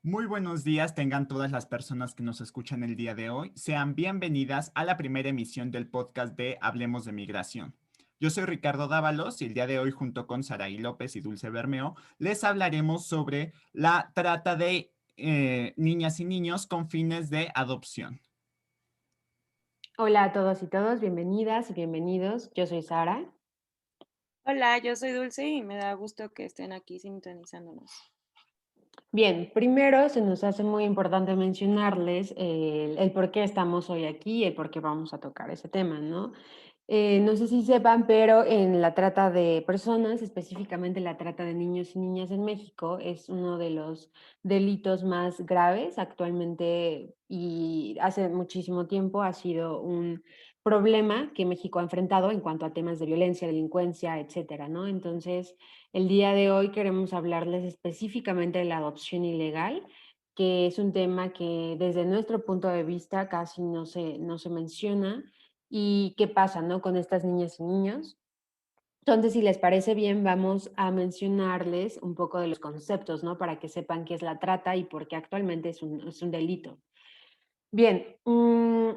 Muy buenos días, tengan todas las personas que nos escuchan el día de hoy. Sean bienvenidas a la primera emisión del podcast de Hablemos de Migración. Yo soy Ricardo Dávalos y el día de hoy, junto con Saraí López y Dulce Bermeo, les hablaremos sobre la trata de niñas y niños con fines de adopción. Hola a todos y todas, bienvenidas y bienvenidos. Yo soy Sara. Hola, yo soy Dulce y me da gusto que estén aquí sintonizándonos. Bien, primero se nos hace muy importante mencionarles el por qué estamos hoy aquí y el por qué vamos a tocar ese tema, ¿no? No sé si sepan, pero en la trata de personas, específicamente la trata de niños y niñas en México, es uno de los delitos más graves actualmente y hace muchísimo tiempo ha sido un problema que México ha enfrentado en cuanto a temas de violencia, delincuencia, etcétera, ¿no? Entonces, el día de hoy queremos hablarles específicamente de la adopción ilegal, que es un tema que desde nuestro punto de vista casi no se menciona. ¿Y qué pasa, no? Con estas niñas y niños. Entonces, si les parece bien, vamos a mencionarles un poco de los conceptos, ¿no? Para que sepan qué es la trata y por qué actualmente es un delito. Bien,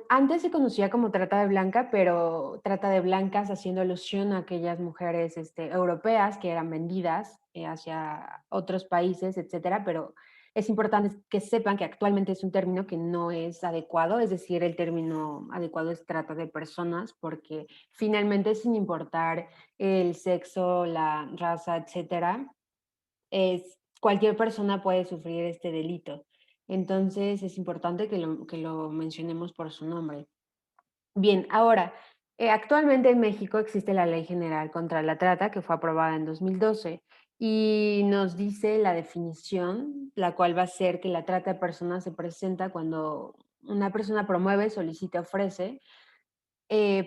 antes se conocía como trata de blanca, pero trata de blancas haciendo alusión a aquellas mujeres europeas que eran vendidas hacia otros países, etcétera, pero es importante que sepan que actualmente es un término que no es adecuado, es decir, el término adecuado es trata de personas, porque finalmente, sin importar el sexo, la raza, etcétera, cualquier persona puede sufrir este delito. Entonces, es importante que lo mencionemos por su nombre. Bien, ahora, actualmente en México existe la Ley General contra la Trata, que fue aprobada en 2012, y nos dice la definición, la cual va a ser que la trata de personas se presenta cuando una persona promueve, solicita, ofrece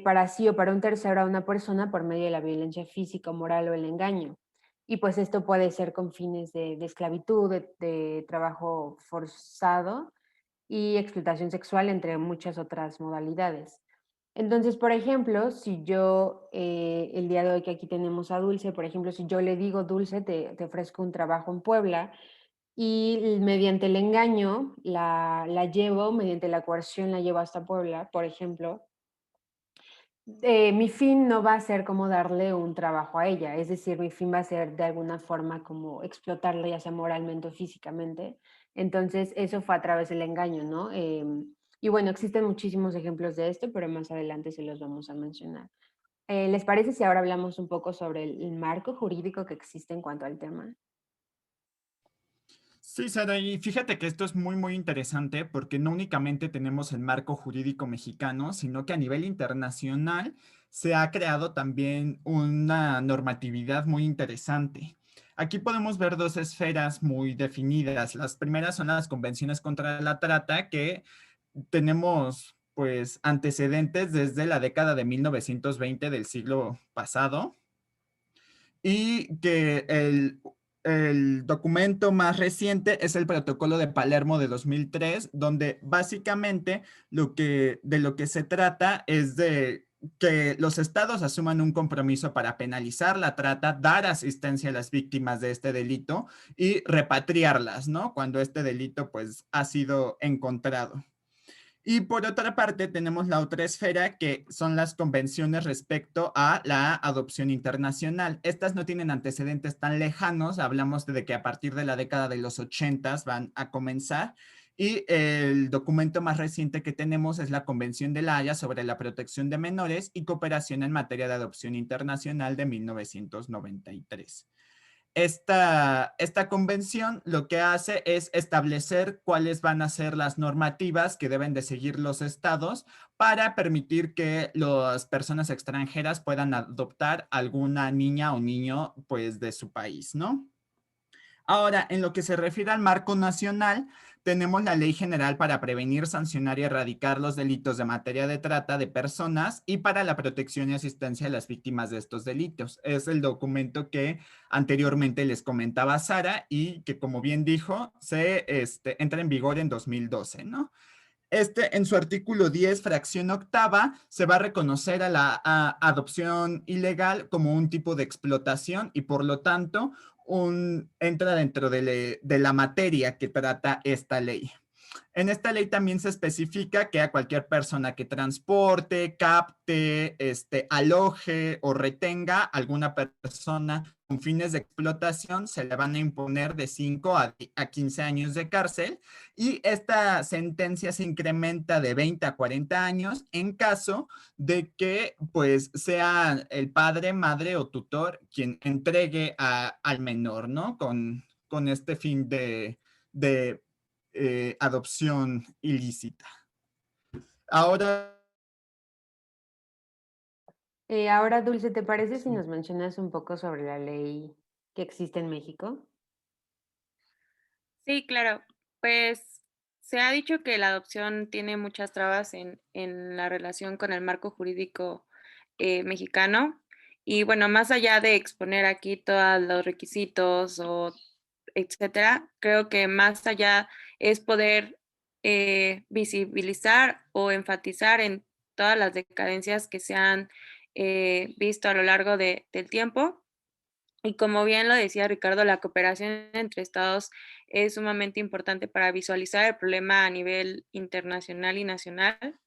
para sí o para un tercero a una persona por medio de la violencia física, moral o el engaño. Y pues esto puede ser con fines de esclavitud, de trabajo forzado y explotación sexual, entre muchas otras modalidades. Entonces, por ejemplo, si yo, el día de hoy que aquí tenemos a Dulce, por ejemplo, si yo le digo, Dulce, te ofrezco un trabajo en Puebla y mediante el engaño la llevo, mediante la coerción la llevo hasta Puebla, por ejemplo, mi fin no va a ser como darle un trabajo a ella, es decir, mi fin va a ser de alguna forma como explotarla, ya sea moralmente o físicamente. Entonces, eso fue a través del engaño, ¿no? Y bueno, existen muchísimos ejemplos de esto, pero más adelante se los vamos a mencionar. ¿Les parece si ahora hablamos un poco sobre el marco jurídico que existe en cuanto al tema? Sí, Sara, y fíjate que esto es muy interesante porque no únicamente tenemos el marco jurídico mexicano, sino que a nivel internacional se ha creado también una normatividad muy interesante. Aquí podemos ver dos esferas muy definidas. Las primeras son las convenciones contra la trata, que tenemos pues antecedentes desde la década de 1920 del siglo pasado y que el documento más reciente es el Protocolo de Palermo de 2003, donde básicamente de lo que se trata es de que los estados asuman un compromiso para penalizar la trata, dar asistencia a las víctimas de este delito y repatriarlas, ¿no? Cuando este delito pues ha sido encontrado. Y por otra parte, tenemos la otra esfera que son las convenciones respecto a la adopción internacional. Estas no tienen antecedentes tan lejanos, hablamos de que a partir de la década de los 80 van a comenzar. Y el documento más reciente que tenemos es la Convención de la Haya sobre la protección de menores y cooperación en materia de adopción internacional de 1993. Esta convención lo que hace es establecer cuáles van a ser las normativas que deben de seguir los estados para permitir que las personas extranjeras puedan adoptar alguna niña o niño pues de su país, ¿no? Ahora, en lo que se refiere al marco nacional, tenemos la Ley General para prevenir, sancionar y erradicar los delitos de materia de trata de personas y para la protección y asistencia a las víctimas de estos delitos. Es el documento que anteriormente les comentaba Sara y que, como bien dijo, entra en vigor en 2012, ¿no? En su artículo 10, fracción octava, se va a reconocer a la adopción ilegal como un tipo de explotación y por lo tanto entra dentro de la materia que trata esta ley. En esta ley también se especifica que a cualquier persona que transporte, capte, aloje o retenga a alguna persona con fines de explotación se le van a imponer de 5 a 15 años de cárcel, y esta sentencia se incrementa de 20 a 40 años en caso de que pues sea el padre, madre o tutor quien entregue al menor, ¿no? Con este fin de adopción ilícita. Ahora, Ahora, Dulce, ¿te parece si sí, nos mencionas un poco sobre la ley que existe en México? Sí, claro. Pues se ha dicho que la adopción tiene muchas trabas en la relación con el marco jurídico mexicano. Y bueno, más allá de exponer aquí todos los requisitos o etcétera, creo que más allá es poder visibilizar o enfatizar en todas las decadencias que se han visto a lo largo del tiempo. Y como bien lo decía Ricardo, la cooperación entre estados es sumamente importante para visualizar el problema a nivel internacional y nacional,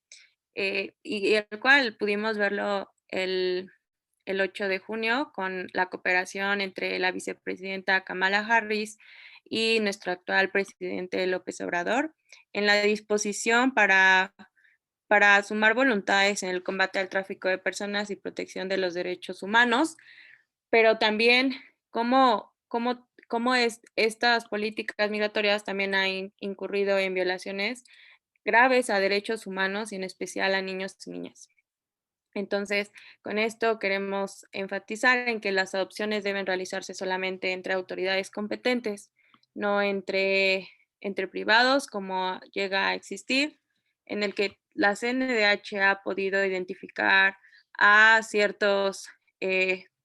y el cual pudimos verlo el 8 de junio con la cooperación entre la vicepresidenta Kamala Harris y nuestro actual presidente López Obrador en la disposición para sumar voluntades en el combate al tráfico de personas y protección de los derechos humanos, pero también cómo estas políticas migratorias también han incurrido en violaciones graves a derechos humanos y en especial a niños y niñas. Entonces, con esto queremos enfatizar en que las adopciones deben realizarse solamente entre autoridades competentes, no entre privados, como llega a existir, en el que la CNDH ha podido identificar a ciertos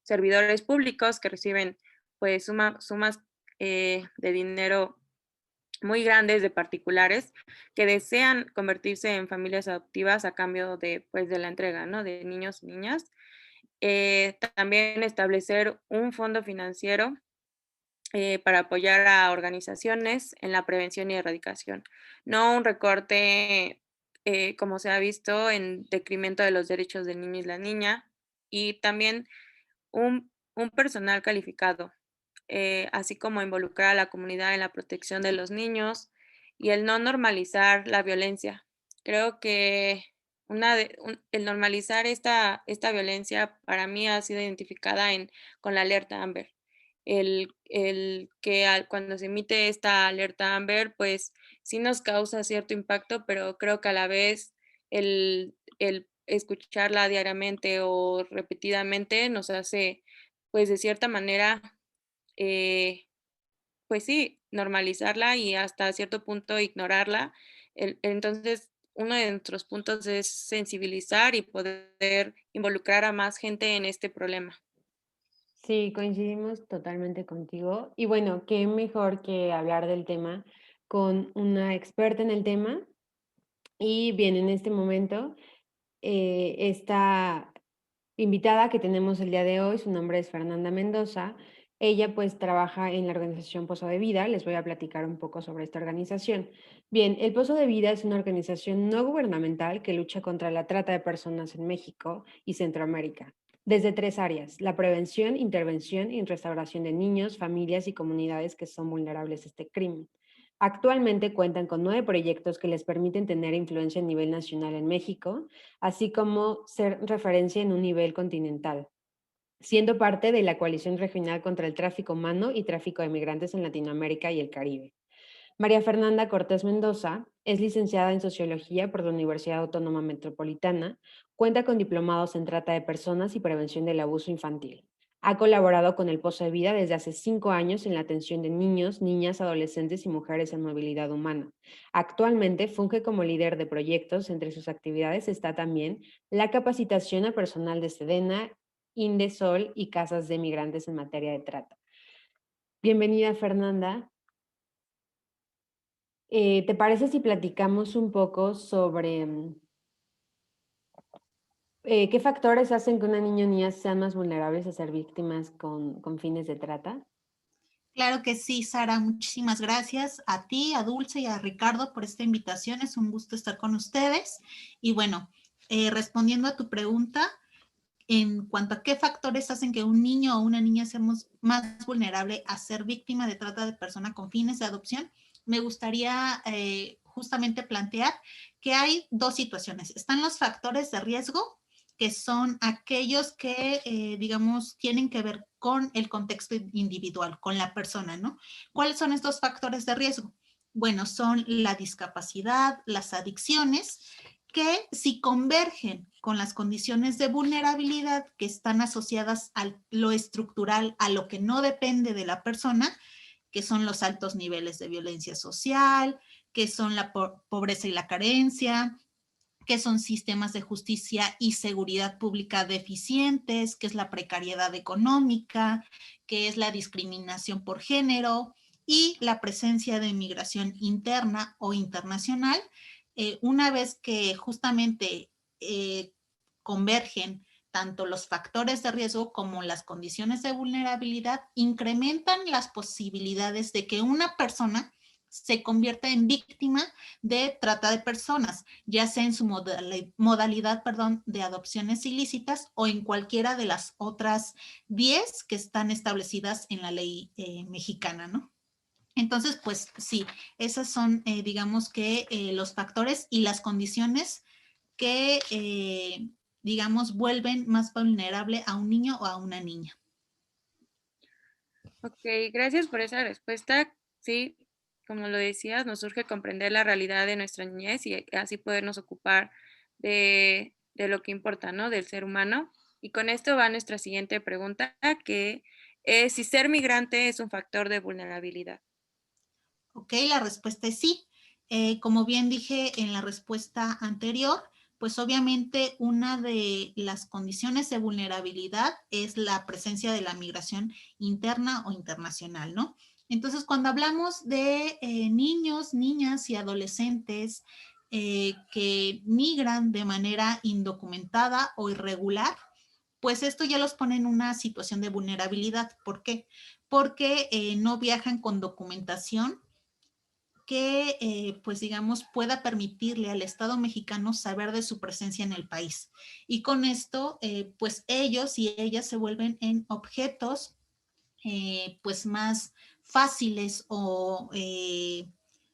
servidores públicos que reciben pues sumas de dinero muy grandes de particulares que desean convertirse en familias adoptivas a cambio de, pues, de la entrega, ¿no? De niños y niñas. También establecer un fondo financiero para apoyar a organizaciones en la prevención y erradicación, no un recorte como se ha visto en decremento de los derechos del niño y la niña, y también un personal calificado, así como involucrar a la comunidad en la protección de los niños y el no normalizar la violencia. Creo que el normalizar esta violencia para mí ha sido identificada con la alerta Amber. El que cuando se emite esta alerta Amber, pues sí nos causa cierto impacto, pero creo que a la vez el escucharla diariamente o repetidamente nos hace, pues de cierta manera, eh, pues sí, normalizarla y hasta cierto punto ignorarla. Entonces, uno de nuestros puntos es sensibilizar y poder involucrar a más gente en este problema. Sí, coincidimos totalmente contigo. Y bueno, qué mejor que hablar del tema con una experta en el tema. Y bien, en este momento, esta invitada que tenemos el día de hoy, su nombre es Fernanda Mendoza. Ella pues trabaja en la organización Pozo de Vida. Les voy a platicar un poco sobre esta organización. Bien, el Pozo de Vida es una organización no gubernamental que lucha contra la trata de personas en México y Centroamérica, desde tres áreas: la prevención, intervención y restauración de niños, familias y comunidades que son vulnerables a este crimen. Actualmente cuentan con 9 proyectos que les permiten tener influencia a nivel nacional en México, así como ser referencia en un nivel continental, siendo parte de la Coalición Regional contra el Tráfico Humano y Tráfico de Migrantes en Latinoamérica y el Caribe. María Fernanda Cortés Mendoza es licenciada en Sociología por la Universidad Autónoma Metropolitana, cuenta con diplomados en trata de personas y prevención del abuso infantil. Ha colaborado con el Pozo de Vida desde hace 5 años en la atención de niños, niñas, adolescentes y mujeres en movilidad humana. Actualmente funge como líder de proyectos. Entre sus actividades está también la capacitación a personal de Sedena, Indesol y casas de migrantes en materia de trata. Bienvenida, Fernanda. ¿Te parece si platicamos un poco sobre qué factores hacen que una niña o niña sean más vulnerables a ser víctimas con fines de trata? Claro que sí, Sara. Muchísimas gracias a ti, a Dulce y a Ricardo por esta invitación. Es un gusto estar con ustedes. Y bueno, respondiendo a tu pregunta, en cuanto a qué factores hacen que un niño o una niña seamos más vulnerable a ser víctima de trata de persona con fines de adopción, me gustaría justamente plantear que hay dos situaciones. Están los factores de riesgo, que son aquellos que, digamos, tienen que ver con el contexto individual, con la persona, ¿no? ¿Cuáles son estos factores de riesgo? Bueno, son la discapacidad, las adicciones, que si convergen con las condiciones de vulnerabilidad que están asociadas a lo estructural, a lo que no depende de la persona, que son los altos niveles de violencia social, que son la pobreza y la carencia, que son sistemas de justicia y seguridad pública deficientes, que es la precariedad económica, que es la discriminación por género y la presencia de migración interna o internacional. Una vez que justamente eh, convergen tanto los factores de riesgo como las condiciones de vulnerabilidad, incrementan las posibilidades de que una persona se convierta en víctima de trata de personas, ya sea en su modalidad, de adopciones ilícitas o en cualquiera de las otras 10 que están establecidas en la ley mexicana, ¿no? Entonces, pues sí, esos son, digamos que los factores y las condiciones que, digamos, vuelven más vulnerable a un niño o a una niña. Ok, gracias por esa respuesta. Sí, como lo decías, nos urge comprender la realidad de nuestra niñez y así podernos ocupar de lo que importa, ¿no? Del ser humano. Y con esto va nuestra siguiente pregunta, que es si ser migrante es un factor de vulnerabilidad. Ok, la respuesta es sí. Como bien dije en la respuesta anterior, pues obviamente una de las condiciones de vulnerabilidad es la presencia de la migración interna o internacional, ¿no? Entonces, cuando hablamos de niños, niñas y adolescentes que migran de manera indocumentada o irregular, pues esto ya los pone en una situación de vulnerabilidad. ¿Por qué? Porque no viajan con documentación que, pues digamos, pueda permitirle al Estado mexicano saber de su presencia en el país. Y con esto, pues ellos y ellas se vuelven en objetos, pues más fáciles o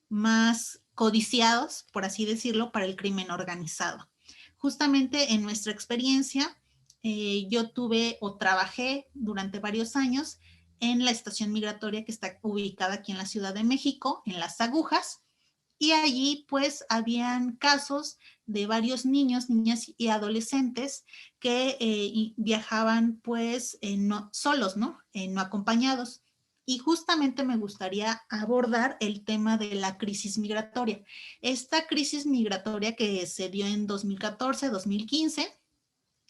más codiciados, por así decirlo, para el crimen organizado. Justamente en nuestra experiencia, yo tuve o trabajé durante varios años en la estación migratoria que está ubicada aquí en la Ciudad de México, en Las Agujas, y allí pues habían casos de varios niños, niñas y adolescentes que viajaban pues no, solos, ¿no? No acompañados. Y justamente me gustaría abordar el tema de la crisis migratoria. Esta crisis migratoria que se dio en 2014, 2015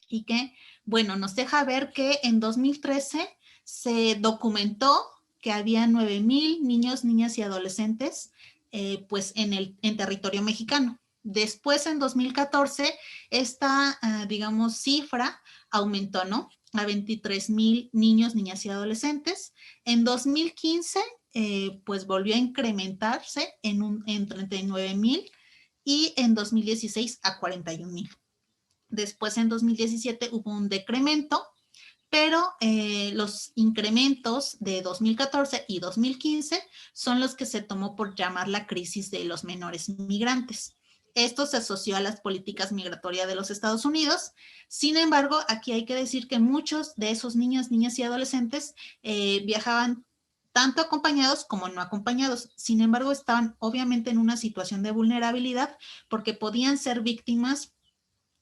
y que, bueno, nos deja ver que en 2013 se documentó que había 9,000 niños, niñas y adolescentes pues en territorio mexicano. Después, en 2014, esta, digamos, cifra aumentó, ¿no? A 23,000 niños, niñas y adolescentes. En 2015, pues volvió a incrementarse en 39,000 y en 2016 a 41,000. Después, en 2017, hubo un decremento, pero los incrementos de 2014 y 2015 son los que se tomó por llamar la crisis de los menores migrantes. Esto se asoció a las políticas migratorias de los Estados Unidos. Sin embargo, aquí hay que decir que muchos de esos niños, niñas y adolescentes viajaban tanto acompañados como no acompañados. Sin embargo, estaban obviamente en una situación de vulnerabilidad porque podían ser víctimas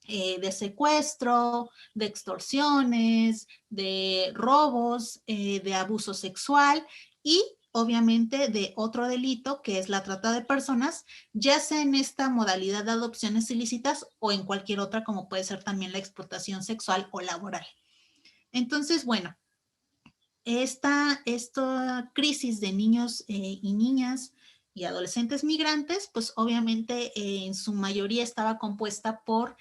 de secuestro, de extorsiones, de robos, de abuso sexual y obviamente de otro delito que es la trata de personas, ya sea en esta modalidad de adopciones ilícitas o en cualquier otra como puede ser también la explotación sexual o laboral. Entonces, bueno, esta crisis de niños y niñas y adolescentes migrantes, pues obviamente en su mayoría estaba compuesta por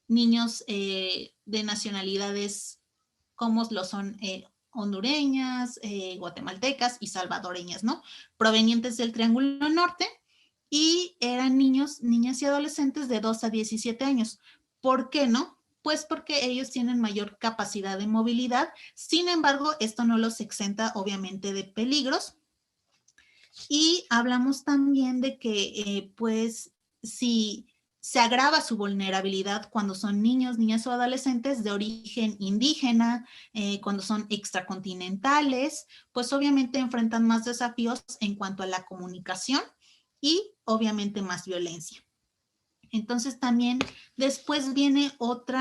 niños de nacionalidades como lo son hondureñas, guatemaltecas y salvadoreñas, ¿no? Provenientes del Triángulo Norte, y eran niños, niñas y adolescentes de 2 a 17 años. ¿Por qué no? Pues porque ellos tienen mayor capacidad de movilidad. Sin embargo, esto no los exenta obviamente de peligros. Y hablamos también de que pues si se agrava su vulnerabilidad cuando son niños, niñas o adolescentes de origen indígena, cuando son extracontinentales, pues obviamente enfrentan más desafíos en cuanto a la comunicación y obviamente más violencia. Entonces también después viene otro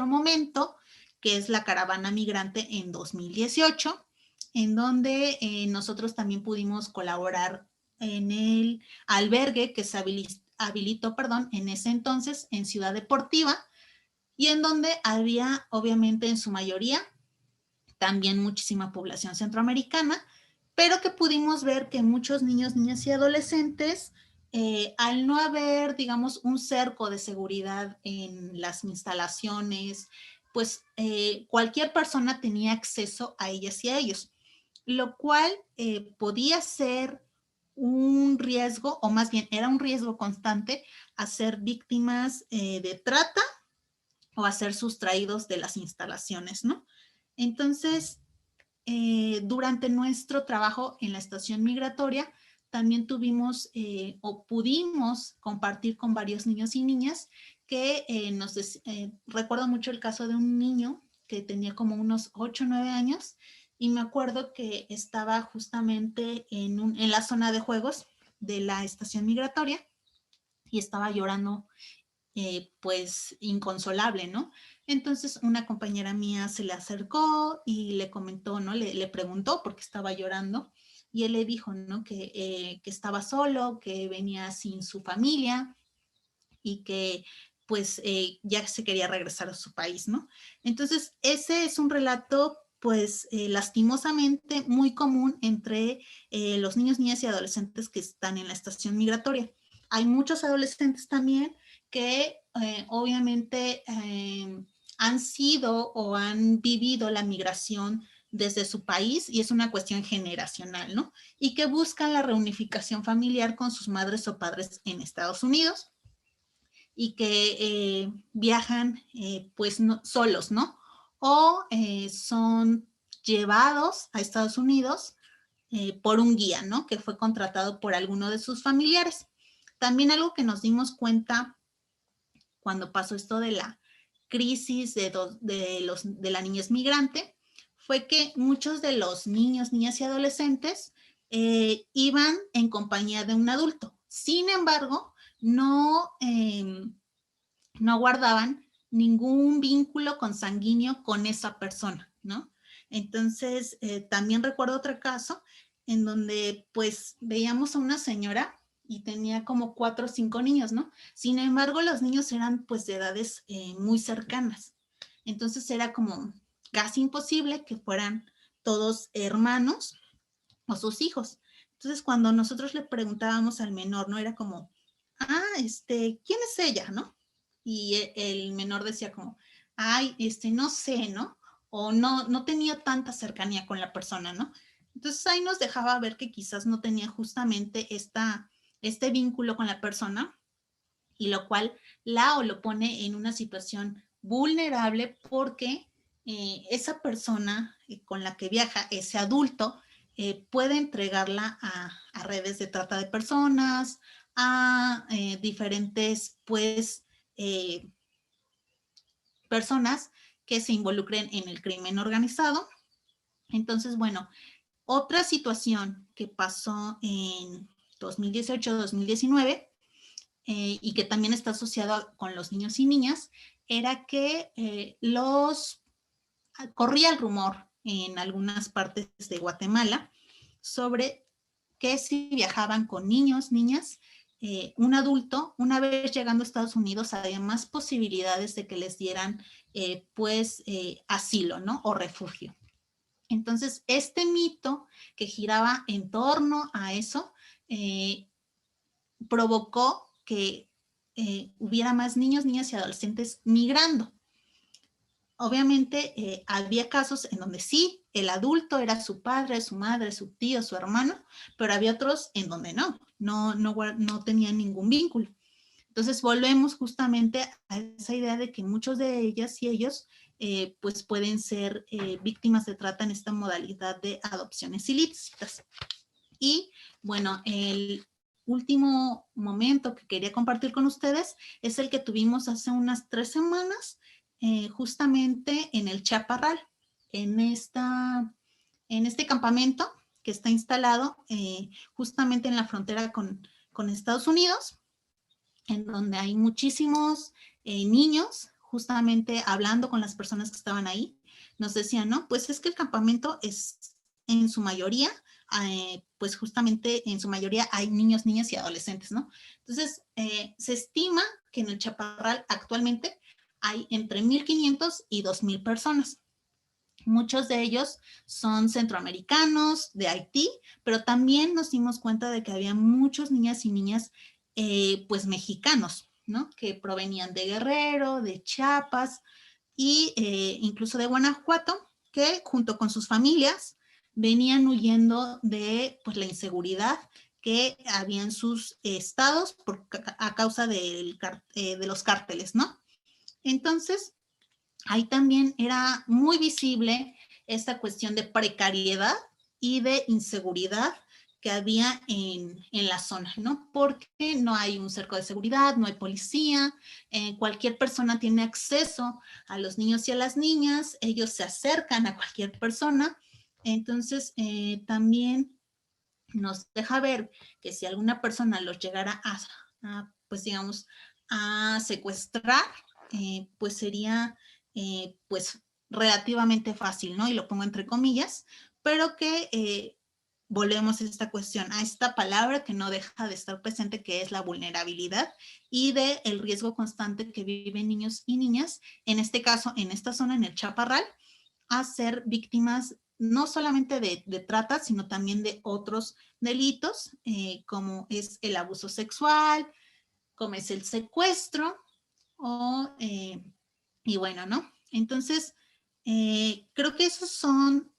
momento, que es la caravana migrante en 2018, en donde nosotros también pudimos colaborar en el albergue que se habilitó, en ese entonces en Ciudad Deportiva, y en donde había obviamente en su mayoría también muchísima población centroamericana, pero que pudimos ver que muchos niños, niñas y adolescentes, al no haber, digamos, un cerco de seguridad en las instalaciones, pues cualquier persona tenía acceso a ellas y a ellos, lo cual podía ser un riesgo, o más bien era un riesgo constante a ser víctimas de trata o a ser sustraídos de las instalaciones, ¿no? Entonces, durante nuestro trabajo en la estación migratoria, también tuvimos o pudimos compartir con varios niños y niñas que recuerdo mucho el caso de un niño que tenía como unos 8 o 9 años, y me acuerdo que estaba justamente en la zona de juegos de la estación migratoria y estaba llorando pues inconsolable, ¿no? Entonces una compañera mía se le acercó y le comentó, ¿no? Le preguntó por qué estaba llorando, y él le dijo, ¿no? Que estaba solo, que venía sin su familia y que pues ya se quería regresar a su país, ¿no? Entonces ese es un relato pues lastimosamente muy común entre los niños, niñas y adolescentes que están en la estación migratoria. Hay muchos adolescentes también que obviamente han sido o han vivido la migración desde su país, y es una cuestión generacional, ¿no? Y que buscan la reunificación familiar con sus madres o padres en Estados Unidos, y que viajan pues solos, ¿no? O son llevados a Estados Unidos por un guía, ¿no? Que fue contratado por alguno de sus familiares. También algo que nos dimos cuenta cuando pasó esto de la crisis de la niñez migrante fue que muchos de los niños, niñas y adolescentes iban en compañía de un adulto. Sin embargo, no guardaban ningún vínculo consanguíneo con esa persona, ¿no? Entonces, también recuerdo otro caso en donde pues veíamos a una señora y tenía como 4 o 5 niños, ¿no? Sin embargo, los niños eran pues de edades muy cercanas. Entonces era como casi imposible que fueran todos hermanos o sus hijos. Entonces, cuando nosotros le preguntábamos al menor, ¿no? Era como, ¿quién es ella, no? Y el menor decía como, ay, no sé, ¿no? O no tenía tanta cercanía con la persona, ¿no? Entonces ahí nos dejaba ver que quizás no tenía justamente este vínculo con la persona, y lo cual lo pone en una situación vulnerable porque esa persona con la que viaja, ese adulto, puede entregarla a redes de trata de personas, a diferentes, pues, personas que se involucren en el crimen organizado. Entonces, bueno, otra situación que pasó en 2018-2019 y que también está asociado con los niños y niñas, era que corría el rumor en algunas partes de Guatemala sobre que si viajaban con niños, niñas, un adulto, una vez llegando a Estados Unidos, había más posibilidades de que les dieran asilo, ¿no? O refugio. Entonces, este mito que giraba en torno a eso provocó que hubiera más niños, niñas y adolescentes migrando. obviamente había casos en donde sí, el adulto era su padre, su madre, su tío, su hermano, pero había otros en donde no tenían ningún vínculo. Entonces volvemos justamente a esa idea de que muchos de ellas y ellos pues pueden ser víctimas de trata en esta modalidad de adopciones ilícitas. Y bueno, el último momento que quería compartir con ustedes es el que tuvimos hace unas 3 semanas, justamente en el Chaparral, en este campamento que está instalado justamente en la frontera con Estados Unidos, en donde hay muchísimos niños, justamente hablando con las personas que estaban ahí, nos decían, no, pues es que el campamento es en su mayoría, pues justamente en su mayoría hay niños, niñas y adolescentes, ¿no? Entonces, se estima que en el Chaparral actualmente hay entre 1,500 y 2,000 personas. Muchos de ellos son centroamericanos, de Haití, pero también nos dimos cuenta de que había muchos niñas y niñas pues mexicanos, ¿no? Que provenían de Guerrero, de Chiapas y incluso de Guanajuato, que junto con sus familias venían huyendo de pues la inseguridad que había en sus estados a causa de los cárteles, ¿no? Entonces, ahí también era muy visible esta cuestión de precariedad y de inseguridad que había en la zona, ¿no? Porque no hay un cerco de seguridad, no hay policía, cualquier persona tiene acceso a los niños y a las niñas, ellos se acercan a cualquier persona, entonces también nos deja ver que si alguna persona los llegara pues digamos, a secuestrar, pues sería pues relativamente fácil, ¿no? Y lo pongo entre comillas, pero que volvemos a esta cuestión, a esta palabra que no deja de estar presente, que es la vulnerabilidad y de el riesgo constante que viven niños y niñas, en este caso, en esta zona, en el Chaparral, a ser víctimas no solamente de trata, sino también de otros delitos, como es el abuso sexual, como es el secuestro, y bueno, ¿no? Entonces, creo que esos son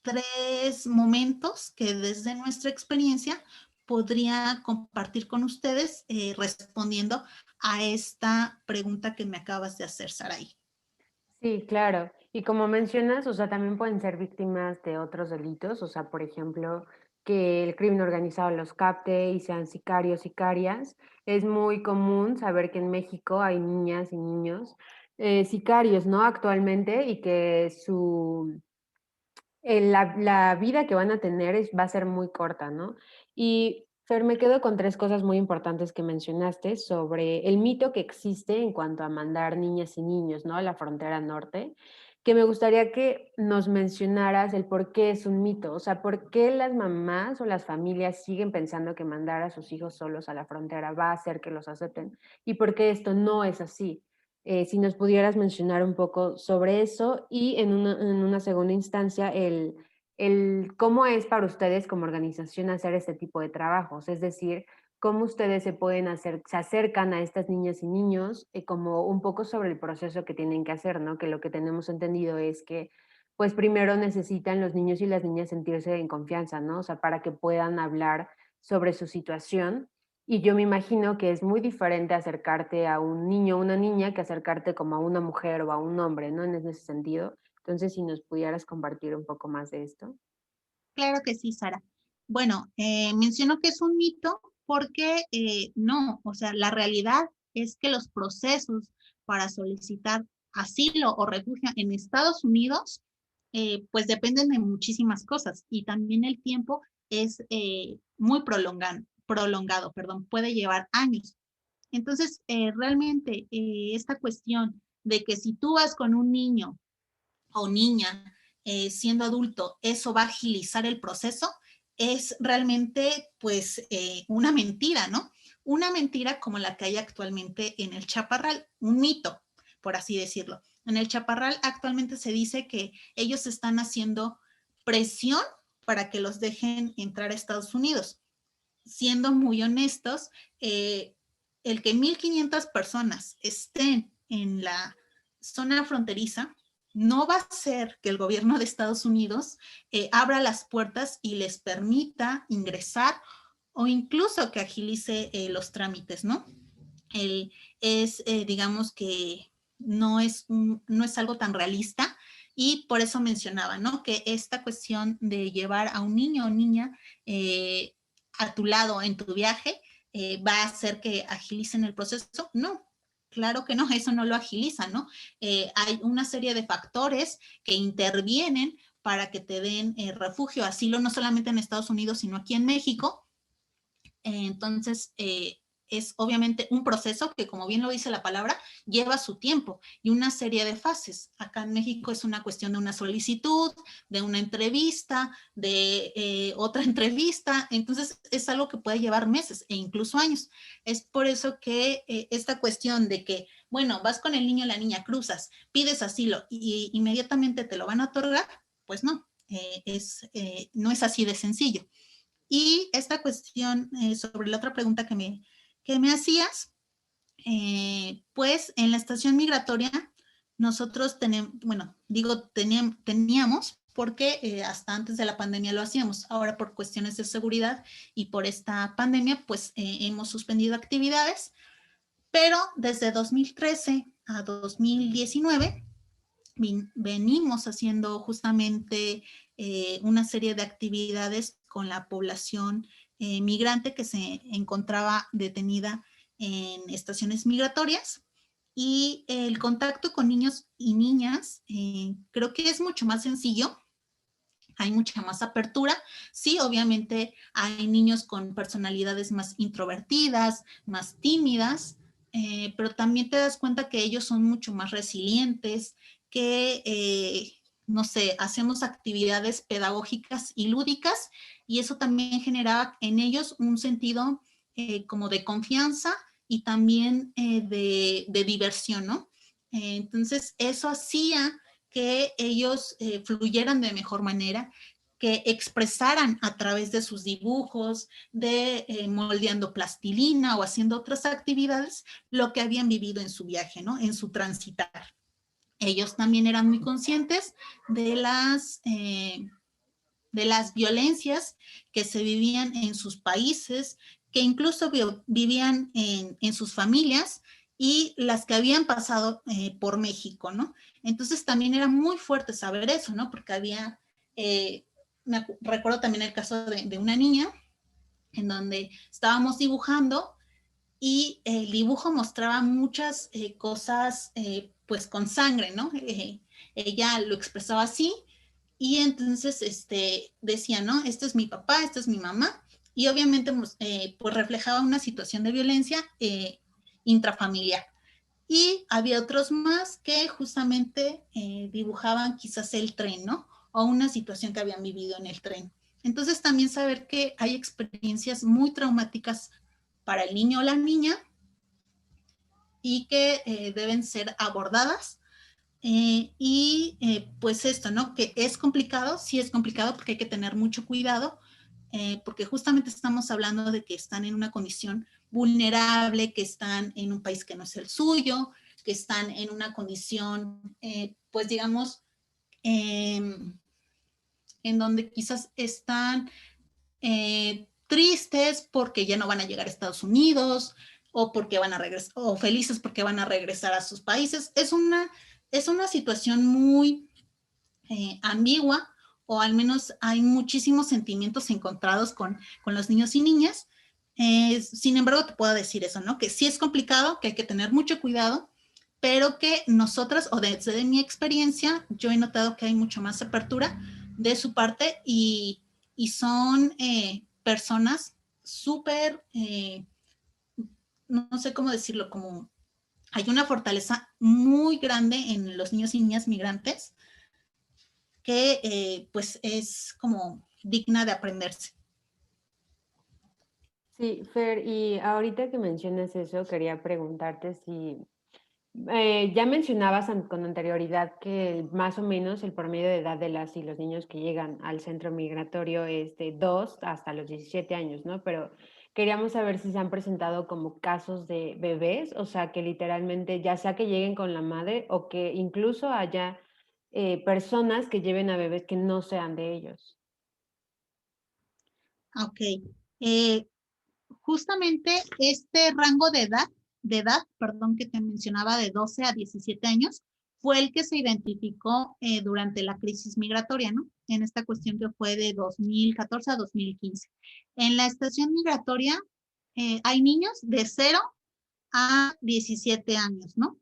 3 momentos que desde nuestra experiencia podría compartir con ustedes respondiendo a esta pregunta que me acabas de hacer, Saraí. Sí, claro. Y como mencionas, o sea, también pueden ser víctimas de otros delitos, o sea, por ejemplo, que el crimen organizado los capte y sean sicarios, sicarias. Es muy común saber que en México hay niñas y niños sicarios, ¿no? Actualmente y que la vida que van a tener va a ser muy corta, ¿no? Y Fer, me quedo con 3 cosas muy importantes que mencionaste sobre el mito que existe en cuanto a mandar niñas y niños, ¿no? A la frontera norte, que me gustaría que nos mencionaras el por qué es un mito, o sea, por qué las mamás o las familias siguen pensando que mandar a sus hijos solos a la frontera va a hacer que los acepten y por qué esto no es así. Si nos pudieras mencionar un poco sobre eso y en una segunda instancia el cómo es para ustedes como organización hacer este tipo de trabajos, es decir, cómo ustedes se acercan a estas niñas y niños, como un poco sobre el proceso que tienen que hacer, ¿no? Que lo que tenemos entendido es que, pues primero necesitan los niños y las niñas sentirse en confianza, ¿no? O sea, para que puedan hablar sobre su situación y yo me imagino que es muy diferente acercarte a un niño o una niña que acercarte como a una mujer o a un hombre, ¿no? En ese sentido. Entonces, si nos pudieras compartir un poco más de esto. Claro que sí, Sara. Bueno, menciono que es un mito porque no, o sea, la realidad es que los procesos para solicitar asilo o refugio en Estados Unidos, pues dependen de muchísimas cosas y también el tiempo es muy prolongado, perdón, puede llevar años. Entonces, realmente esta cuestión de que si tú vas con un niño o niña siendo adulto, eso va a agilizar el proceso, es realmente pues una mentira, ¿no? Una mentira como la que hay actualmente en el Chaparral, un mito, por así decirlo. En el Chaparral actualmente se dice que ellos están haciendo presión para que los dejen entrar a Estados Unidos. Siendo muy honestos, el que 1,500 personas estén en la zona fronteriza no va a ser que el gobierno de Estados Unidos abra las puertas y les permita ingresar o incluso que agilice los trámites, ¿no? Digamos que no es algo tan realista y por eso mencionaba, ¿no? Que esta cuestión de llevar a un niño o niña a tu lado en tu viaje va a hacer que agilicen el proceso. No, claro que no, eso no lo agiliza, ¿no? Hay una serie de factores que intervienen para que te den refugio, asilo, no solamente en Estados Unidos, sino aquí en México. Entonces, es obviamente un proceso que, como bien lo dice la palabra, lleva su tiempo y una serie de fases. Acá en México es una cuestión de una solicitud, de una entrevista, de otra entrevista. Entonces, es algo que puede llevar meses e incluso años. Es por eso que esta cuestión de que, bueno, vas con el niño o la niña, cruzas, pides asilo y inmediatamente te lo van a otorgar, pues no, no es así de sencillo. Y esta cuestión sobre la otra pregunta que me hacías, pues en la estación migratoria nosotros tenemos, bueno, digo teníamos, porque hasta antes de la pandemia lo hacíamos. Ahora por cuestiones de seguridad y por esta pandemia, pues hemos suspendido actividades, pero desde 2013 a 2019 venimos haciendo justamente una serie de actividades con la población migrante que se encontraba detenida en estaciones migratorias y el contacto con niños y niñas creo que es mucho más sencillo. Hay mucha más apertura. Sí, obviamente hay niños con personalidades más introvertidas, más tímidas, pero también te das cuenta que ellos son mucho más resilientes, que, no sé, hacemos actividades pedagógicas y lúdicas y eso también generaba en ellos un sentido como de confianza y también de diversión, ¿no? Entonces, eso hacía que ellos fluyeran de mejor manera, que expresaran a través de sus dibujos, de moldeando plastilina o haciendo otras actividades, lo que habían vivido en su viaje, ¿no? En su transitar. Ellos también eran muy conscientes de las violencias que se vivían en sus países, que incluso vivían en sus familias y las que habían pasado por México, ¿no? Entonces también era muy fuerte saber eso, ¿no? Porque había, recuerdo también el caso de una niña en donde estábamos dibujando y el dibujo mostraba muchas cosas pues con sangre, ¿no? Ella lo expresaba así y entonces decía, ¿no? Este es mi papá, esta es mi mamá y obviamente pues reflejaba una situación de violencia intrafamiliar. Y había otros más que justamente dibujaban quizás el tren, ¿no? O una situación que habían vivido en el tren. Entonces también saber que hay experiencias muy traumáticas para el niño o la niña y que deben ser abordadas. Pues esto, ¿no? Que es complicado, sí es complicado porque hay que tener mucho cuidado, porque justamente estamos hablando de que están en una condición vulnerable, que están en un país que no es el suyo, que están en una condición, pues digamos, en donde quizás están tristes porque ya no van a llegar a Estados Unidos o porque van a regresar, o felices porque van a regresar a sus países. Es una situación muy ambigua, o al menos hay muchísimos sentimientos encontrados con los niños y niñas. Sin embargo, te puedo decir eso, ¿no? Que sí es complicado, que hay que tener mucho cuidado, pero que nosotras, o desde mi experiencia, yo he notado que hay mucho más apertura de su parte y son personas súper, no sé cómo decirlo, como hay una fortaleza muy grande en los niños y niñas migrantes que pues es como digna de aprenderse. Sí, Fer, y ahorita que mencionas eso, quería preguntarte si ya mencionabas con anterioridad que más o menos el promedio de edad de las y los niños que llegan al centro migratorio es de 2 hasta los 17 años, ¿no? Pero queríamos saber si se han presentado como casos de bebés, o sea, que literalmente ya sea que lleguen con la madre o que incluso haya personas que lleven a bebés que no sean de ellos. Ok. Eh, Justamente este rango perdón, que te mencionaba de 12 a 17 años, fue el que se identificó durante la crisis migratoria, ¿no? En esta cuestión que fue de 2014 a 2015. En la estación migratoria hay niños de 0 a 17 años, ¿no?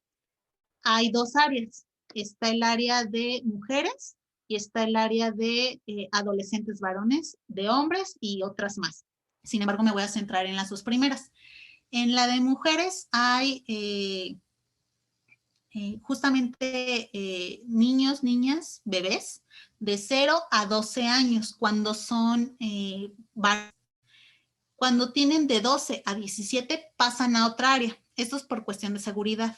Hay dos áreas. Está el área de mujeres y está el área de adolescentes varones, de hombres y otras más. Sin embargo, me voy a centrar en las dos primeras. En la de mujeres hay justamente niños, niñas, bebés de 0 a 12 años cuando son cuando tienen de 12 a 17 pasan a otra área. Esto es por cuestión de seguridad.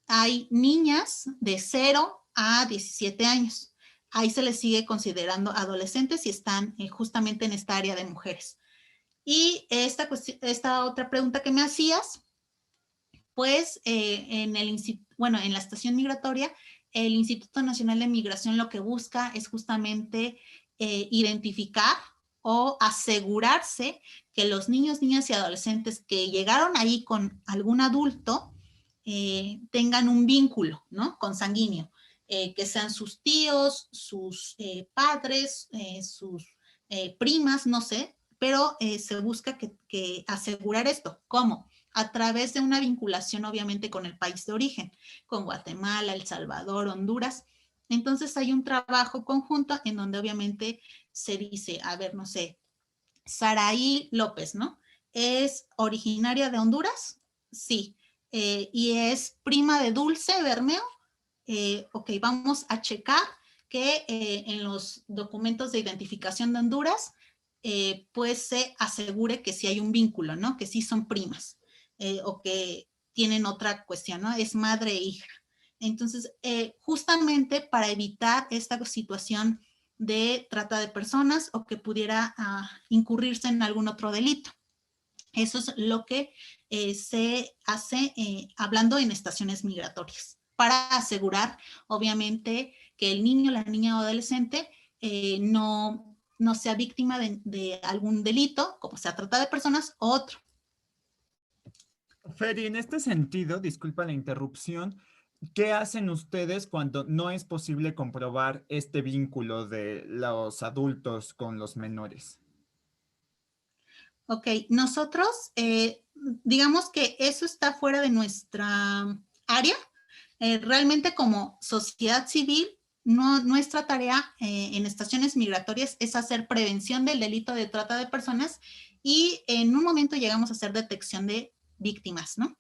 Hay niñas de 0 a 17 años. Ahí se les sigue considerando adolescentes y están justamente en esta área de mujeres. Y esta otra pregunta que me hacías, pues en la estación migratoria, el Instituto Nacional de Migración lo que busca es justamente identificar o asegurarse que los niños, niñas y adolescentes que llegaron ahí con algún adulto tengan un vínculo, ¿no? Consanguíneo, que sean sus tíos, sus padres, sus primas, no sé, pero se busca que asegurar esto. ¿Cómo? A través de una vinculación obviamente con el país de origen, con Guatemala, El Salvador, Honduras. Entonces hay un trabajo conjunto en donde obviamente se dice, a ver, no sé, Saraí López, ¿no? ¿Es originaria de Honduras? Sí. ¿Y es prima de Dulce Bermeo? Ok, vamos a checar que en los documentos de identificación de Honduras, pues se asegure que sí hay un vínculo, ¿no? Que sí son primas o que tienen otra cuestión, ¿no? Es madre e hija. Entonces, justamente para evitar esta situación de trata de personas o que pudiera incurrirse en algún otro delito. Eso es lo que se hace hablando en estaciones migratorias para asegurar, obviamente, que el niño, la niña o adolescente no sea víctima de algún delito, como sea trata de personas o otro. Feri, en este sentido, disculpa la interrupción, ¿qué hacen ustedes cuando no es posible comprobar este vínculo de los adultos con los menores? Ok, nosotros, digamos que eso está fuera de nuestra área. Realmente como sociedad civil, nuestra tarea en estaciones migratorias es hacer prevención del delito de trata de personas y en un momento llegamos a hacer detección de víctimas, ¿no?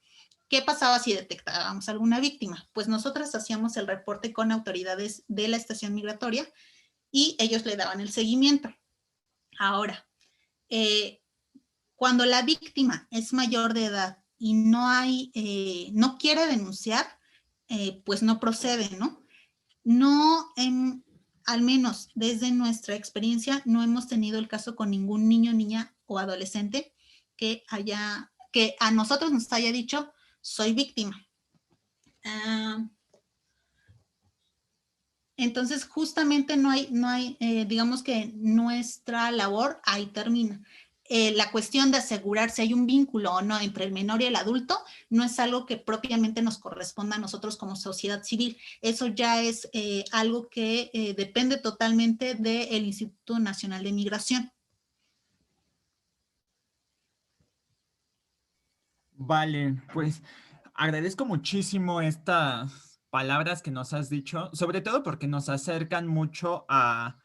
¿Qué pasaba si detectábamos alguna víctima? Pues nosotros hacíamos el reporte con autoridades de la estación migratoria y ellos le daban el seguimiento. Ahora, cuando la víctima es mayor de edad y no quiere denunciar, pues no procede, ¿no? No, al menos desde nuestra experiencia, no hemos tenido el caso con ningún niño, niña o adolescente que a nosotros nos haya dicho, soy víctima. Entonces, justamente no hay digamos que nuestra labor ahí termina. La cuestión de asegurar si hay un vínculo o no entre el menor y el adulto no es algo que propiamente nos corresponda a nosotros como sociedad civil. Eso ya es algo que depende totalmente del Instituto Nacional de Migración. Vale, pues agradezco muchísimo estas palabras que nos has dicho, sobre todo porque nos acercan mucho a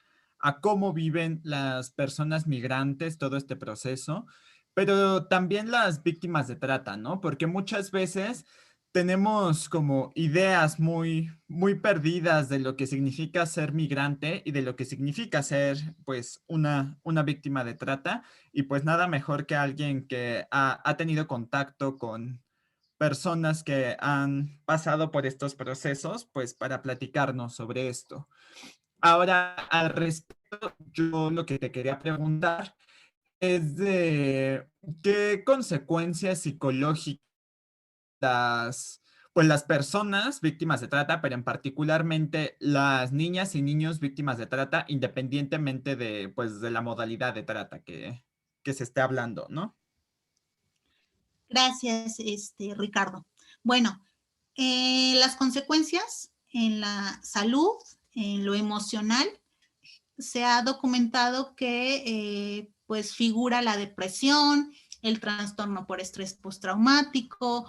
cómo viven las personas migrantes todo este proceso, pero también las víctimas de trata, ¿no? Porque muchas veces tenemos como ideas muy, muy perdidas de lo que significa ser migrante y de lo que significa ser, pues, una víctima de trata. Y pues nada mejor que alguien que ha tenido contacto con personas que han pasado por estos procesos, pues para platicarnos sobre esto. Ahora, al respecto, yo lo que te quería preguntar es de qué consecuencias psicológicas pues las personas víctimas de trata, pero en particularmente las niñas y niños víctimas de trata, independientemente de, pues, de la modalidad de trata que se esté hablando, ¿no? Gracias, Ricardo. Bueno, las consecuencias en la salud, en lo emocional, se ha documentado que pues figura la depresión, el trastorno por estrés postraumático,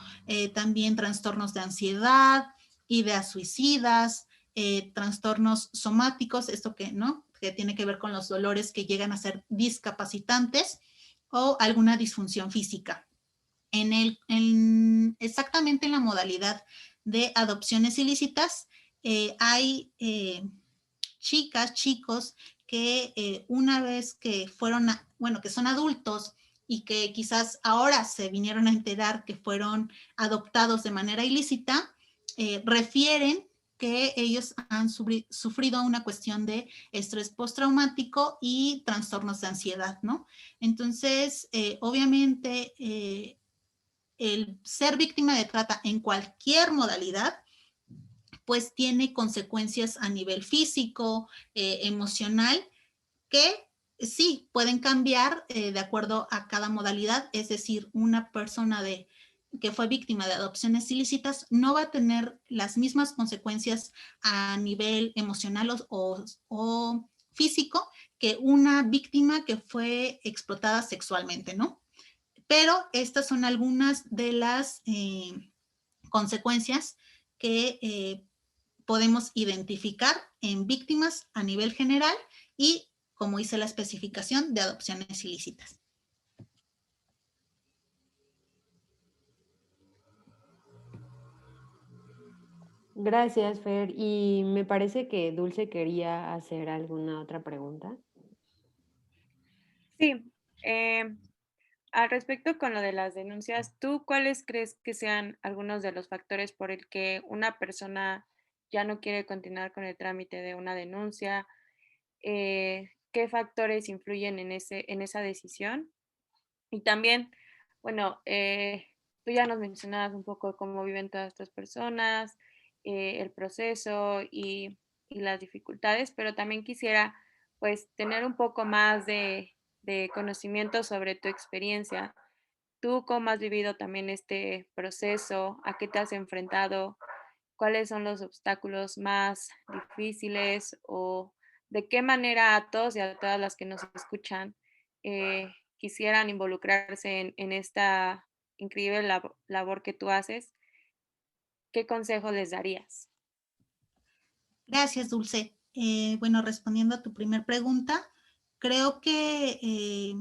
también trastornos de ansiedad, ideas suicidas, trastornos somáticos, esto que, ¿no? Que tiene que ver con los dolores que llegan a ser discapacitantes o alguna disfunción física. Exactamente en la modalidad de adopciones ilícitas, hay chicas, chicos que una vez que fueron, bueno, que son adultos y que quizás ahora se vinieron a enterar que fueron adoptados de manera ilícita, refieren que ellos han sufrido una cuestión de estrés postraumático y trastornos de ansiedad, ¿no? Entonces, obviamente, el ser víctima de trata en cualquier modalidad pues tiene consecuencias a nivel físico, emocional, que sí pueden cambiar de acuerdo a cada modalidad, es decir, una persona que fue víctima de adopciones ilícitas no va a tener las mismas consecuencias a nivel emocional o físico que una víctima que fue explotada sexualmente, ¿no? Pero estas son algunas de las consecuencias que podemos identificar en víctimas a nivel general y, como hice la especificación, de adopciones ilícitas. Gracias, Fer. Y me parece que Dulce quería hacer alguna otra pregunta. Sí, al respecto con lo de las denuncias, ¿tú cuáles crees que sean algunos de los factores por el que una persona ya no quiere continuar con el trámite de una denuncia? ¿Qué factores influyen en esa decisión? Y también, bueno, tú ya nos mencionabas un poco cómo viven todas estas personas, el proceso y las dificultades, pero también quisiera pues tener un poco más de conocimiento sobre tu experiencia. ¿Tú cómo has vivido también este proceso? ¿A qué te has enfrentado? ¿Cuáles son los obstáculos más difíciles? ¿O de qué manera a todos y a todas las que nos escuchan quisieran involucrarse en esta increíble labor que tú haces? ¿Qué consejo les darías? Gracias, Dulce. Bueno, respondiendo a tu primer pregunta, creo que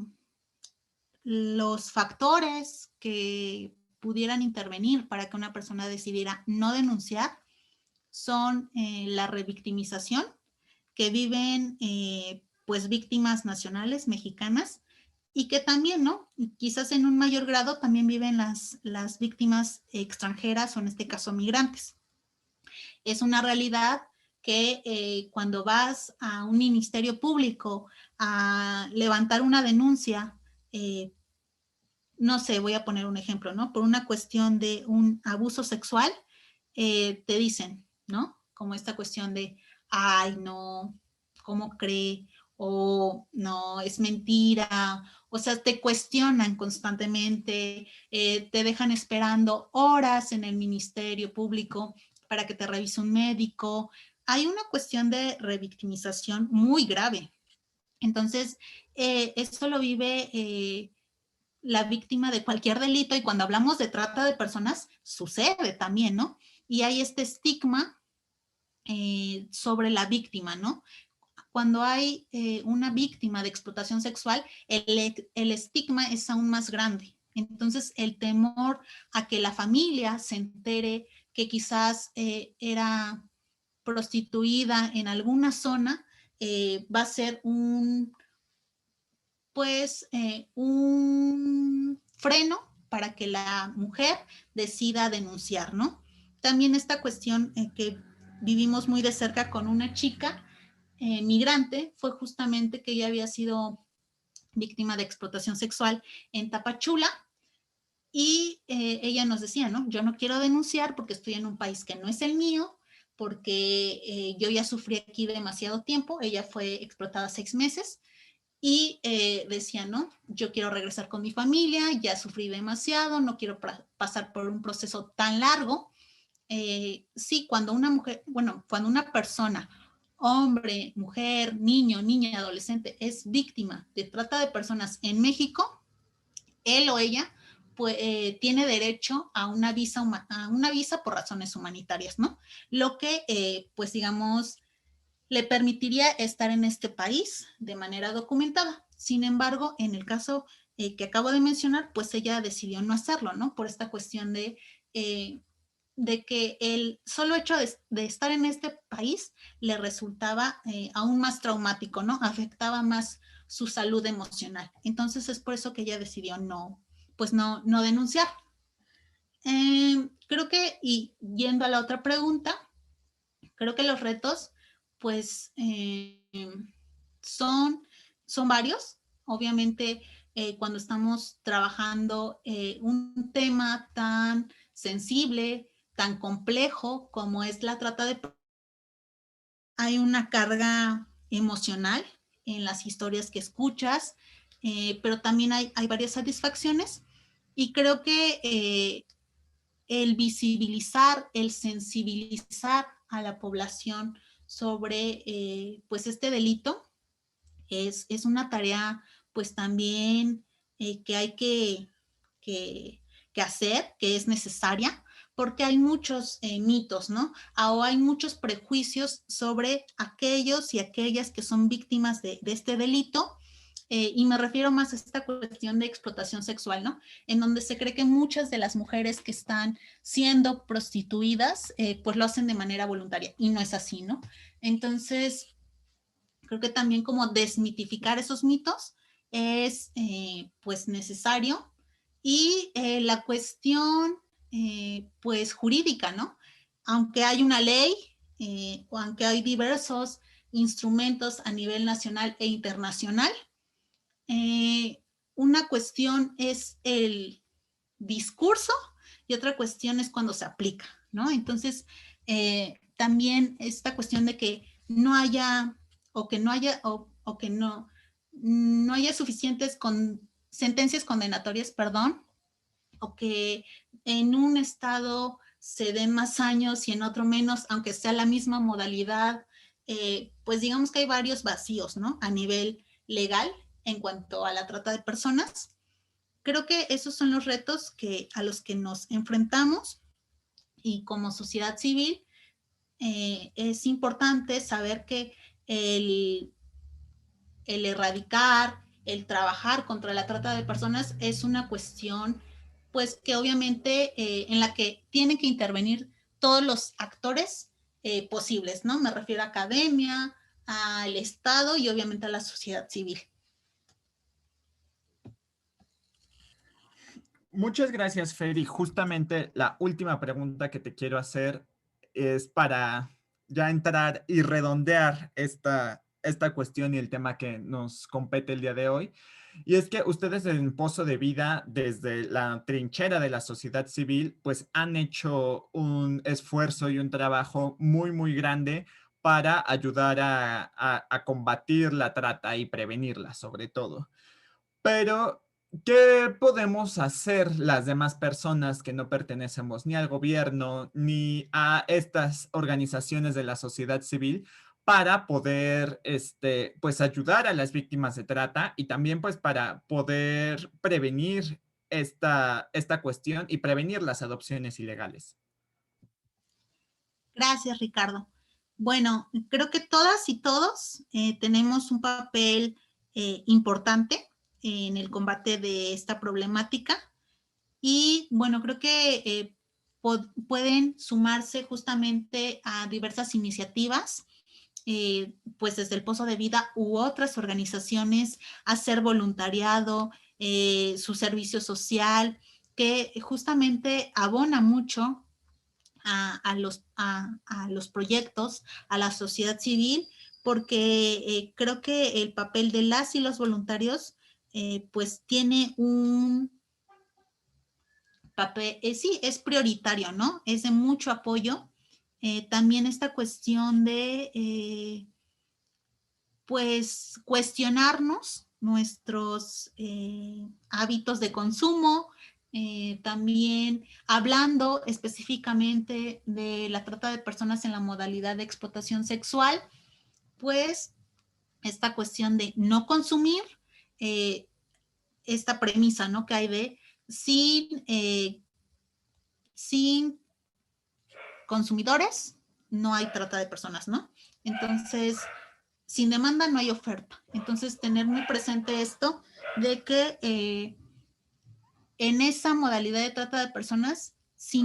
los factores que pudieran intervenir para que una persona decidiera no denunciar son la revictimización que viven pues víctimas nacionales mexicanas y que también, ¿no? Quizás en un mayor grado también viven las víctimas extranjeras o en este caso migrantes. Es una realidad que cuando vas a un ministerio público a levantar una denuncia, no sé, voy a poner un ejemplo, ¿no? Por una cuestión de un abuso sexual, te dicen, ¿no? Como esta cuestión de, ay, no, ¿cómo cree? O no, es mentira. O sea, te cuestionan constantemente, te dejan esperando horas en el ministerio público para que te revise un médico. Hay una cuestión de revictimización muy grave. Entonces, esto lo vive la víctima de cualquier delito y cuando hablamos de trata de personas, sucede también, ¿no? Y hay este estigma sobre la víctima, ¿no? Cuando hay una víctima de explotación sexual, el estigma es aún más grande. Entonces, el temor a que la familia se entere que quizás era prostituida en alguna zona, va a ser un freno para que la mujer decida denunciar, ¿no? También esta cuestión que vivimos muy de cerca con una chica migrante fue justamente que ella había sido víctima de explotación sexual en Tapachula Y ella nos decía, ¿no? Yo no quiero denunciar porque estoy en un país que no es el mío, porque yo ya sufrí aquí demasiado tiempo. Ella fue explotada 6 meses y decía, no, yo quiero regresar con mi familia, ya sufrí demasiado, no quiero pasar por un proceso tan largo. Sí, cuando una mujer, bueno, cuando una persona, hombre, mujer, niño, niña, adolescente, es víctima de trata de personas en México, él o ella pues, tiene derecho a a una visa por razones humanitarias, ¿no? Lo que, pues digamos, le permitiría estar en este país de manera documentada. Sin embargo, en el caso que acabo de mencionar, pues ella decidió no hacerlo, ¿no? Por esta cuestión de que el solo hecho de estar en este país le resultaba aún más traumático, ¿no? Afectaba más su salud emocional. Entonces es por eso que ella decidió no denunciar. Creo que, y yendo a la otra pregunta, creo que los retos, pues, son, son varios. Obviamente, cuando estamos trabajando un tema tan sensible, tan complejo como es la trata de personas, hay una carga emocional en las historias que escuchas, pero también hay varias satisfacciones y creo que el visibilizar, el sensibilizar a la población sobre pues este delito es una tarea pues también que hay que hacer, que es necesaria, porque hay muchos mitos, ¿no? O hay muchos prejuicios sobre aquellos y aquellas que son víctimas de este delito, y me refiero más a esta cuestión de explotación sexual, ¿no? En donde se cree que muchas de las mujeres que están siendo prostituidas, pues lo hacen de manera voluntaria, y no es así, ¿no? Entonces, creo que también como desmitificar esos mitos es pues necesario. Y la cuestión pues jurídica, ¿no? Aunque hay una ley o aunque hay diversos instrumentos a nivel nacional e internacional, eh, una cuestión es el discurso y otra cuestión es cuando se aplica, ¿no? Entonces, también esta cuestión de que no haya o que no haya o que no haya suficientes sentencias condenatorias, perdón, o que en un estado se den más años y en otro menos, aunque sea la misma modalidad, pues digamos que hay varios vacíos, ¿no? A nivel legal en cuanto a la trata de personas. Creo que esos son los retos a los que nos enfrentamos y como sociedad civil es importante saber que el, el erradicar, el trabajar contra la trata de personas es una cuestión pues que obviamente en la que tienen que intervenir todos los actores posibles, ¿no? Me refiero a academia, al Estado y obviamente a la sociedad civil. Muchas gracias, Fer. Y justamente la última pregunta que te quiero hacer es para ya entrar y redondear esta cuestión y el tema que nos compete el día de hoy. Y es que ustedes en Pozo de Vida, desde la trinchera de la sociedad civil, pues han hecho un esfuerzo y un trabajo muy, muy grande para ayudar a combatir la trata y prevenirla, sobre todo. Pero, ¿qué podemos hacer las demás personas que no pertenecemos ni al gobierno ni a estas organizaciones de la sociedad civil para poder, pues, ayudar a las víctimas de trata y también, pues, para poder prevenir esta cuestión y prevenir las adopciones ilegales? Gracias, Ricardo. Bueno, creo que todas y todos tenemos un papel importante en el combate de esta problemática y bueno, creo que pueden sumarse justamente a diversas iniciativas, pues desde el Pozo de Vida u otras organizaciones, hacer voluntariado, su servicio social, que justamente abona mucho a los proyectos, a la sociedad civil, porque creo que el papel de las y los voluntarios pues tiene sí, es prioritario, ¿no? Es de mucho apoyo. También esta cuestión de, pues, cuestionarnos nuestros hábitos de consumo, también hablando específicamente de la trata de personas en la modalidad de explotación sexual, pues esta cuestión de no consumir, esta premisa, ¿no? Que hay de sin consumidores no hay trata de personas, ¿no? Entonces, sin demanda no hay oferta. Entonces, tener muy presente esto de que en esa modalidad de trata de personas, si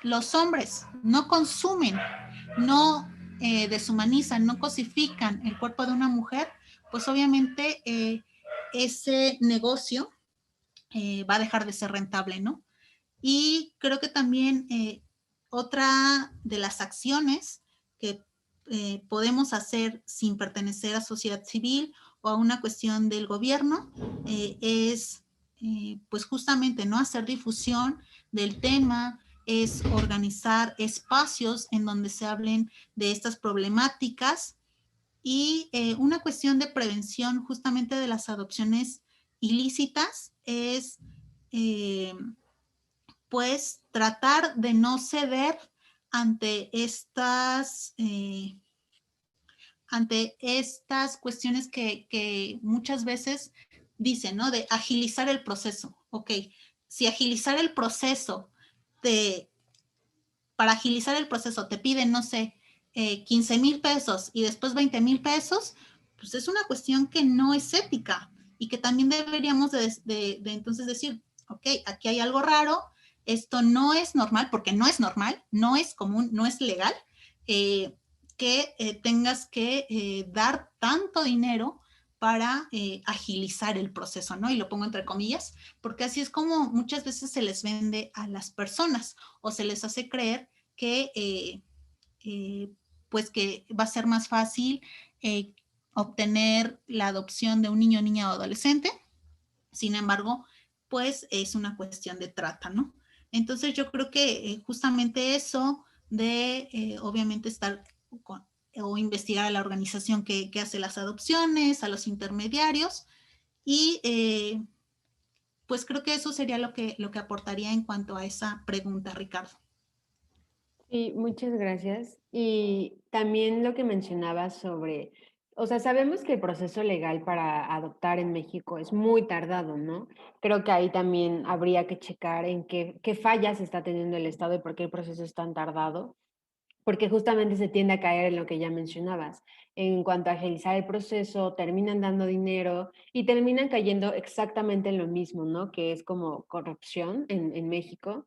los hombres no consumen, no deshumanizan, no cosifican el cuerpo de una mujer, pues obviamente ese negocio va a dejar de ser rentable, ¿no? Y creo que también otra de las acciones que podemos hacer sin pertenecer a sociedad civil o a una cuestión del gobierno es pues justamente no hacer difusión del tema, es organizar espacios en donde se hablen de estas problemáticas y una cuestión de prevención justamente de las adopciones ilícitas es pues tratar de no ceder ante estas cuestiones que muchas veces dicen, ¿no? De agilizar el proceso. Ok, si agilizar el proceso, para agilizar el proceso te piden, no sé, 15,000 pesos y después 20,000 pesos, pues es una cuestión que no es ética y que también deberíamos de entonces decir, ok, aquí hay algo raro, esto no es normal, porque no es normal, no es común, no es legal, que tengas que dar tanto dinero para agilizar el proceso, ¿no? Y lo pongo entre comillas, porque así es como muchas veces se les vende a las personas o se les hace creer que pues que va a ser más fácil obtener la adopción de un niño, niña o adolescente. Sin embargo, pues es una cuestión de trata, ¿no? Entonces yo creo que justamente eso de obviamente estar o investigar a la organización que hace las adopciones, a los intermediarios y pues creo que eso sería lo que aportaría en cuanto a esa pregunta, Ricardo. Sí, muchas gracias. Y también lo que mencionabas sobre, o sea, sabemos que el proceso legal para adoptar en México es muy tardado, ¿no? Creo que ahí también habría que checar en qué fallas está teniendo el Estado y por qué el proceso es tan tardado, porque justamente se tiende a caer en lo que ya mencionabas. En cuanto a agilizar el proceso, terminan dando dinero y terminan cayendo exactamente en lo mismo, ¿no? Que es como corrupción en México.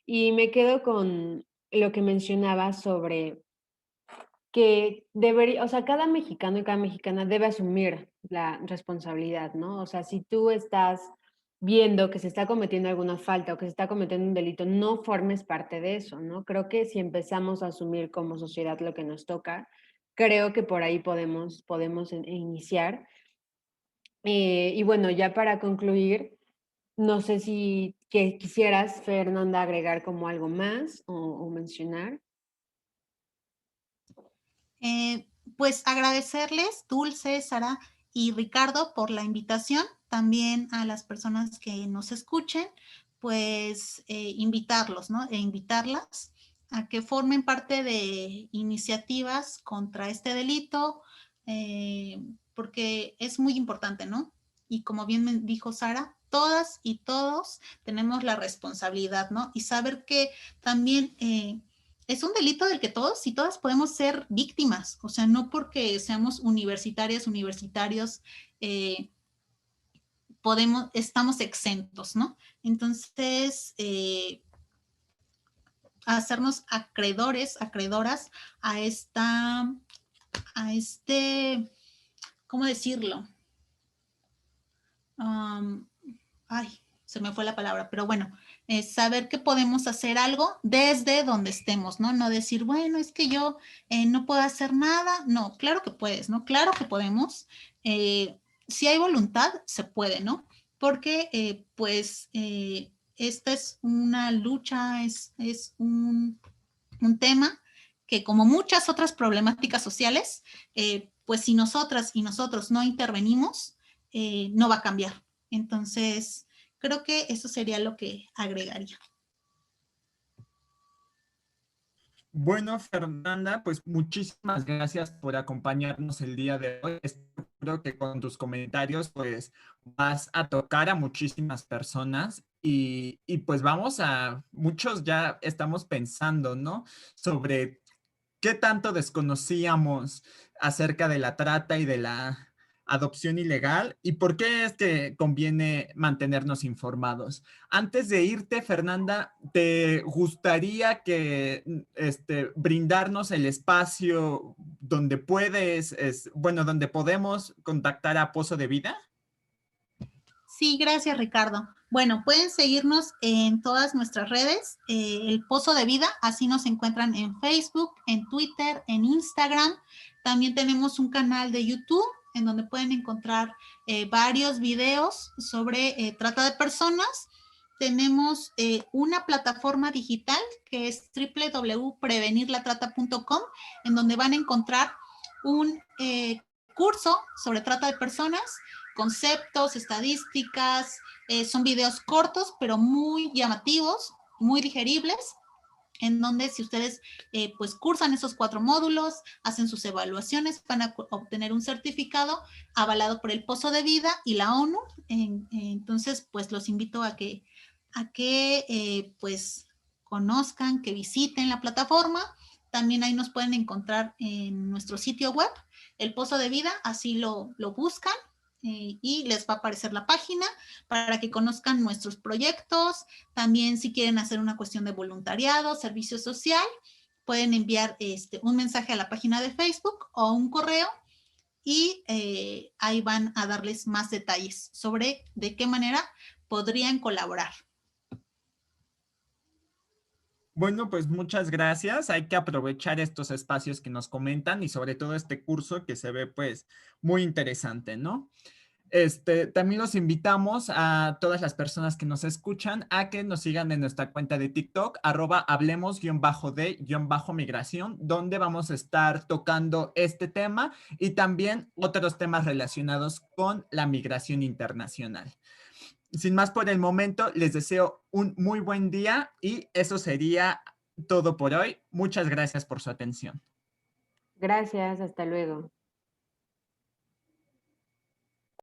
Y me quedo con lo que mencionaba sobre que debería, o sea, cada mexicano y cada mexicana debe asumir la responsabilidad, ¿no? O sea, si tú estás viendo que se está cometiendo alguna falta o que se está cometiendo un delito, no formes parte de eso, ¿no? Creo que si empezamos a asumir como sociedad lo que nos toca, creo que por ahí podemos iniciar. Y bueno, ya para concluir, no sé si quisieras, Fernanda, agregar como algo más o mencionar. Pues agradecerles, Dulce, Sara y Ricardo, por la invitación. También a las personas que nos escuchen, pues invitarlos, ¿no? E invitarlas a que formen parte de iniciativas contra este delito, porque es muy importante, ¿no? Y como bien me dijo Sara, todas y todos tenemos la responsabilidad, ¿no? Y saber que también es un delito del que todos y todas podemos ser víctimas, o sea, no porque seamos universitarias, universitarios, estamos exentos, ¿no? Entonces, hacernos acreedores, acreedoras a ¿cómo decirlo? Ay, se me fue la palabra, pero bueno, saber que podemos hacer algo desde donde estemos, ¿no? No decir, bueno, es que yo no puedo hacer nada. No, claro que puedes, ¿no? Claro que podemos. Si hay voluntad, se puede, ¿no? Porque, pues, esta es una lucha, es un tema que, como muchas otras problemáticas sociales, pues si nosotras y nosotros no intervenimos, no va a cambiar. Entonces, creo que eso sería lo que agregaría. Bueno, Fernanda, pues muchísimas gracias por acompañarnos el día de hoy. Espero que con tus comentarios pues vas a tocar a muchísimas personas y pues muchos ya estamos pensando, ¿no? Sobre qué tanto desconocíamos acerca de la trata y de la adopción ilegal y por qué es que conviene mantenernos informados. Antes de irte, Fernanda, ¿te gustaría que brindarnos el espacio donde donde podemos contactar a Pozo de Vida? Sí, gracias, Ricardo. Bueno, pueden seguirnos en todas nuestras redes, El Pozo de Vida, así nos encuentran en Facebook, en Twitter, en Instagram. También tenemos un canal de YouTube en donde pueden encontrar varios videos sobre trata de personas. Tenemos una plataforma digital que es www.prevenirlatrata.com, en donde van a encontrar un curso sobre trata de personas, conceptos, estadísticas, son videos cortos, pero muy llamativos, muy digeribles, en donde si ustedes pues cursan esos 4 módulos, hacen sus evaluaciones, van a obtener un certificado avalado por el Pozo de Vida y la ONU. Entonces, pues los invito a que pues conozcan, que visiten la plataforma. También ahí nos pueden encontrar en nuestro sitio web, El Pozo de Vida, así lo buscan. Y les va a aparecer la página para que conozcan nuestros proyectos. También, si quieren hacer una cuestión de voluntariado, servicio social, pueden enviar un mensaje a la página de Facebook o un correo y ahí van a darles más detalles sobre de qué manera podrían colaborar. Bueno, pues muchas gracias. Hay que aprovechar estos espacios que nos comentan y sobre todo este curso que se ve pues muy interesante, ¿no? También los invitamos a todas las personas que nos escuchan a que nos sigan en nuestra cuenta de TikTok, @hablemos_de_migración, donde vamos a estar tocando este tema y también otros temas relacionados con la migración internacional. Sin más por el momento, les deseo un muy buen día y eso sería todo por hoy. Muchas gracias por su atención. Gracias, hasta luego.